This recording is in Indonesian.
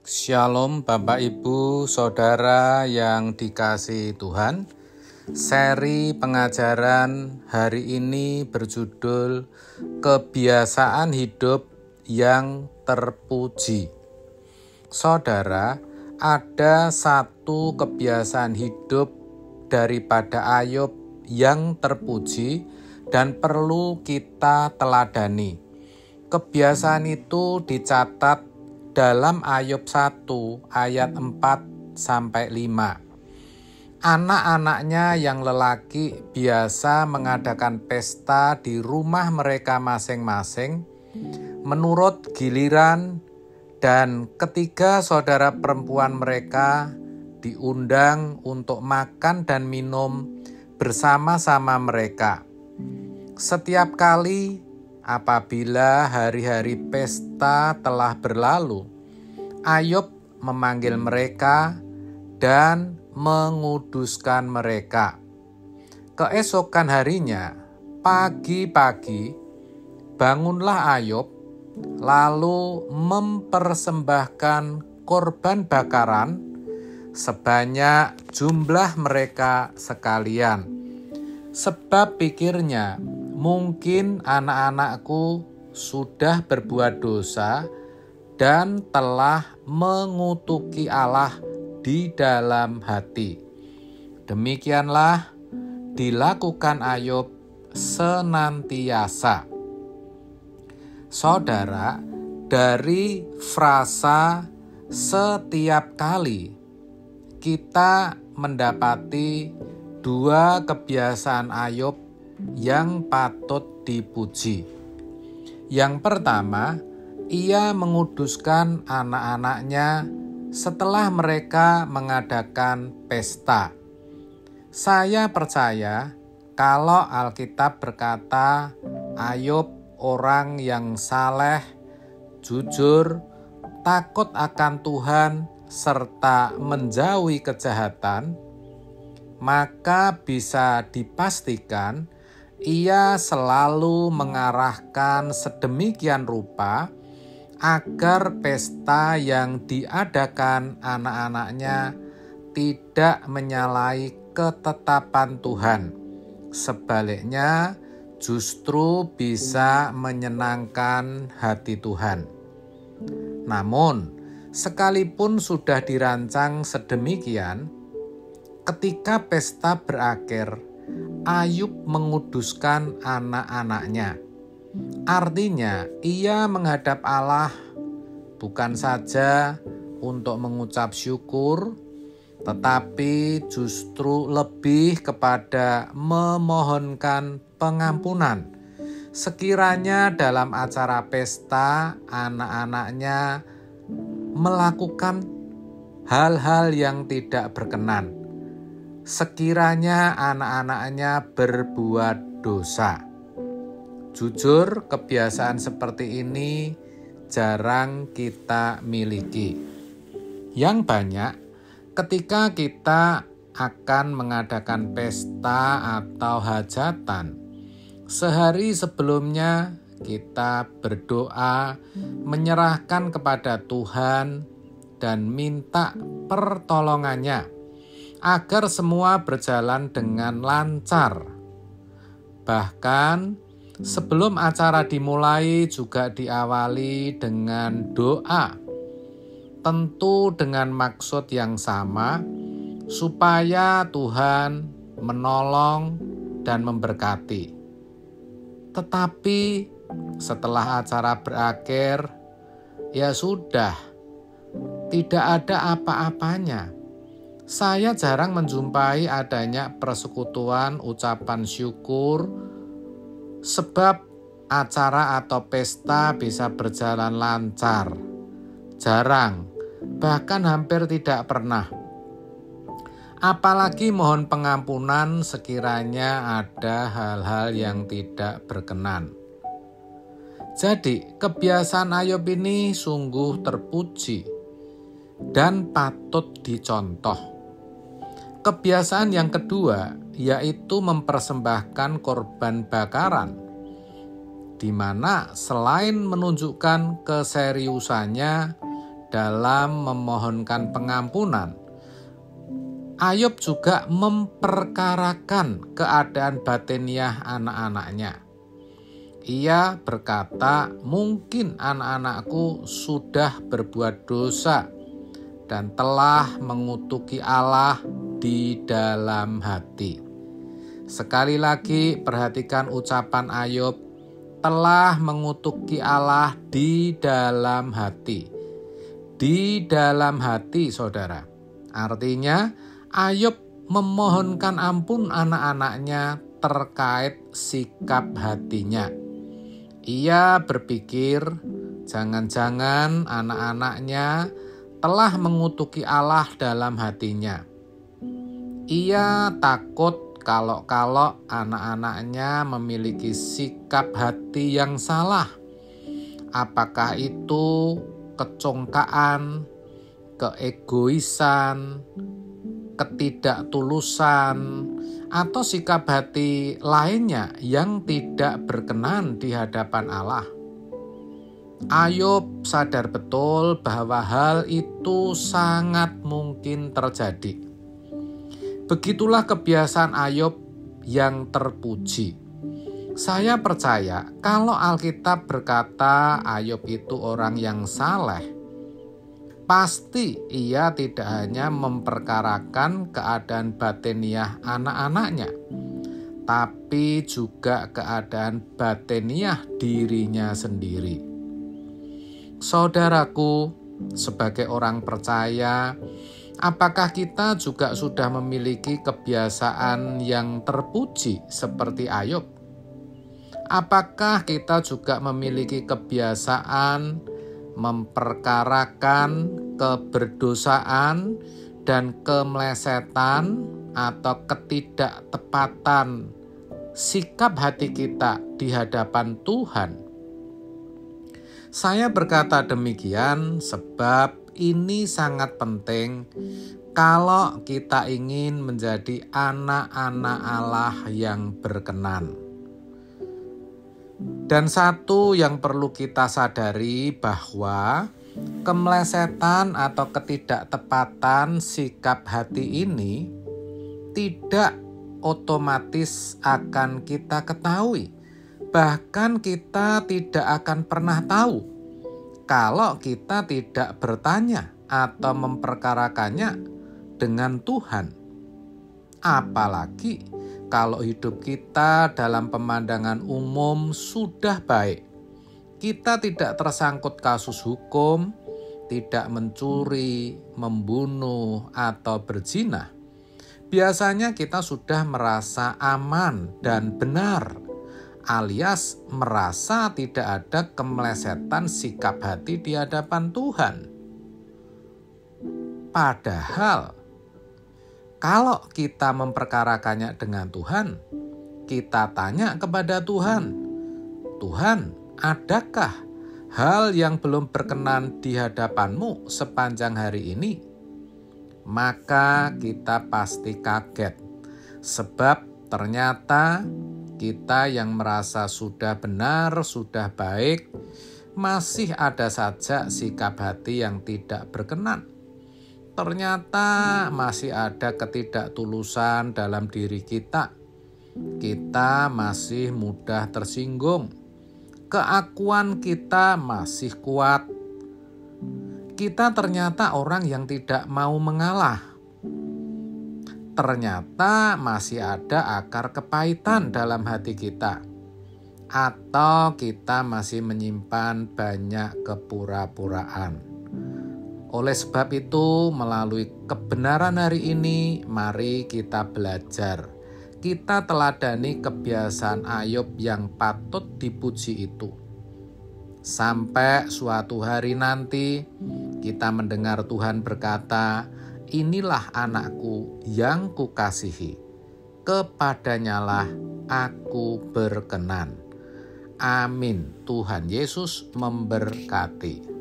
Shalom Bapak Ibu Saudara yang dikasihi Tuhan. Seri pengajaran hari ini berjudul Kebiasaan Hidup yang Terpuji. Saudara, ada satu kebiasaan hidup daripada Ayub yang terpuji dan perlu kita teladani. Kebiasaan itu dicatat dalam Ayub 1 ayat 4-5. Anak-anaknya yang lelaki biasa mengadakan pesta di rumah mereka masing-masing menurut giliran, dan ketiga saudara perempuan mereka diundang untuk makan dan minum bersama-sama mereka. Setiap kali apabila hari-hari pesta telah berlalu, Ayub memanggil mereka dan menguduskan mereka. Keesokan harinya, pagi-pagi, bangunlah Ayub, lalu mempersembahkan korban bakaran sebanyak jumlah mereka sekalian. Sebab pikirnya, mungkin anak-anakku sudah berbuat dosa dan telah mengutuki Allah di dalam hati. Demikianlah dilakukan Ayub senantiasa. Saudara, dari frasa setiap kali kita mendapati dua kebiasaan Ayub yang patut dipuji. Yang pertama, ia menguduskan anak-anaknya setelah mereka mengadakan pesta. Saya percaya kalau Alkitab berkata Ayub orang yang saleh, jujur, takut akan Tuhan, serta menjauhi kejahatan, maka bisa dipastikan ia selalu mengarahkan sedemikian rupa agar pesta yang diadakan anak-anaknya tidak menyalahi ketetapan Tuhan. Sebaliknya, justru bisa menyenangkan hati Tuhan. Namun, sekalipun sudah dirancang sedemikian, ketika pesta berakhir, Ayub menguduskan anak-anaknya. Artinya, ia menghadap Allah bukan saja untuk mengucap syukur, tetapi justru lebih kepada memohonkan pengampunan. Sekiranya dalam acara pesta, anak-anaknya melakukan hal-hal yang tidak berkenan. Sekiranya anak-anaknya berbuat dosa. Jujur, kebiasaan seperti ini jarang kita miliki. Yang banyak, ketika kita akan mengadakan pesta atau hajatan, sehari sebelumnya kita berdoa, menyerahkan kepada Tuhan, dan minta pertolongannya agar semua berjalan dengan lancar. Bahkan sebelum acara dimulai juga diawali dengan doa, tentu dengan maksud yang sama, supaya Tuhan menolong dan memberkati. Tetapi setelah acara berakhir, ya sudah, tidak ada apa-apanya. Saya jarang menjumpai adanya persekutuan ucapan syukur, sebab acara atau pesta bisa berjalan lancar. Jarang, bahkan hampir tidak pernah. Apalagi mohon pengampunan sekiranya ada hal-hal yang tidak berkenan. Jadi, kebiasaan Ayub ini sungguh terpuji dan patut dicontoh. Kebiasaan yang kedua yaitu mempersembahkan korban bakaran, di mana selain menunjukkan keseriusannya dalam memohonkan pengampunan, Ayub juga memperkarakan keadaan batiniah anak-anaknya. Ia berkata, mungkin anak-anakku sudah berbuat dosa dan telah mengutuki Allah di dalam hati. Sekali lagi perhatikan ucapan Ayub, telah mengutuki Allah di dalam hati. Di dalam hati, saudara. Artinya, Ayub memohonkan ampun anak-anaknya terkait sikap hatinya. Ia berpikir, jangan-jangan anak-anaknya telah mengutuki Allah dalam hatinya. Ia takut kalau anak-anaknya memiliki sikap hati yang salah. Apakah itu kecongkaan, keegoisan, ketidaktulusan, atau sikap hati lainnya yang tidak berkenan di hadapan Allah. Ayub sadar betul bahwa hal itu sangat mungkin terjadi. Begitulah kebiasaan Ayub yang terpuji. Saya percaya kalau Alkitab berkata Ayub itu orang yang saleh, pasti ia tidak hanya memperkarakan keadaan batiniah anak-anaknya, tapi juga keadaan batiniah dirinya sendiri. Saudaraku, sebagai orang percaya, apakah kita juga sudah memiliki kebiasaan yang terpuji seperti Ayub? Apakah kita juga memiliki kebiasaan memperkarakan keberdosaan dan kemelesetan atau ketidaktepatan sikap hati kita di hadapan Tuhan? Saya berkata demikian sebab ini sangat penting kalau kita ingin menjadi anak-anak Allah yang berkenan. Dan satu yang perlu kita sadari bahwa kemelesetan atau ketidaktepatan sikap hati ini tidak otomatis akan kita ketahui. Bahkan kita tidak akan pernah tahu kalau kita tidak bertanya atau memperkarakannya dengan Tuhan. Apalagi kalau hidup kita dalam pemandangan umum sudah baik. Kita tidak tersangkut kasus hukum, tidak mencuri, membunuh, atau berzina. Biasanya kita sudah merasa aman dan benar, alias merasa tidak ada kemelesetan sikap hati di hadapan Tuhan. Padahal, kalau kita memperkarakannya dengan Tuhan, kita tanya kepada Tuhan, Tuhan, adakah hal yang belum berkenan di hadapan-Mu sepanjang hari ini? Maka kita pasti kaget, sebab ternyata kita yang merasa sudah benar, sudah baik, masih ada saja sikap hati yang tidak berkenan. Ternyata masih ada ketidaktulusan dalam diri kita. Kita masih mudah tersinggung. Keakuan kita masih kuat. Kita ternyata orang yang tidak mau mengalah. Ternyata masih ada akar kepahitan dalam hati kita. Atau kita masih menyimpan banyak kepura-puraan. Oleh sebab itu, melalui kebenaran hari ini, mari kita belajar. Kita teladani kebiasaan Ayub yang patut dipuji itu. Sampai suatu hari nanti, kita mendengar Tuhan berkata, inilah anakku yang kukasihi, kepadanyalah aku berkenan. Amin. Tuhan Yesus memberkati.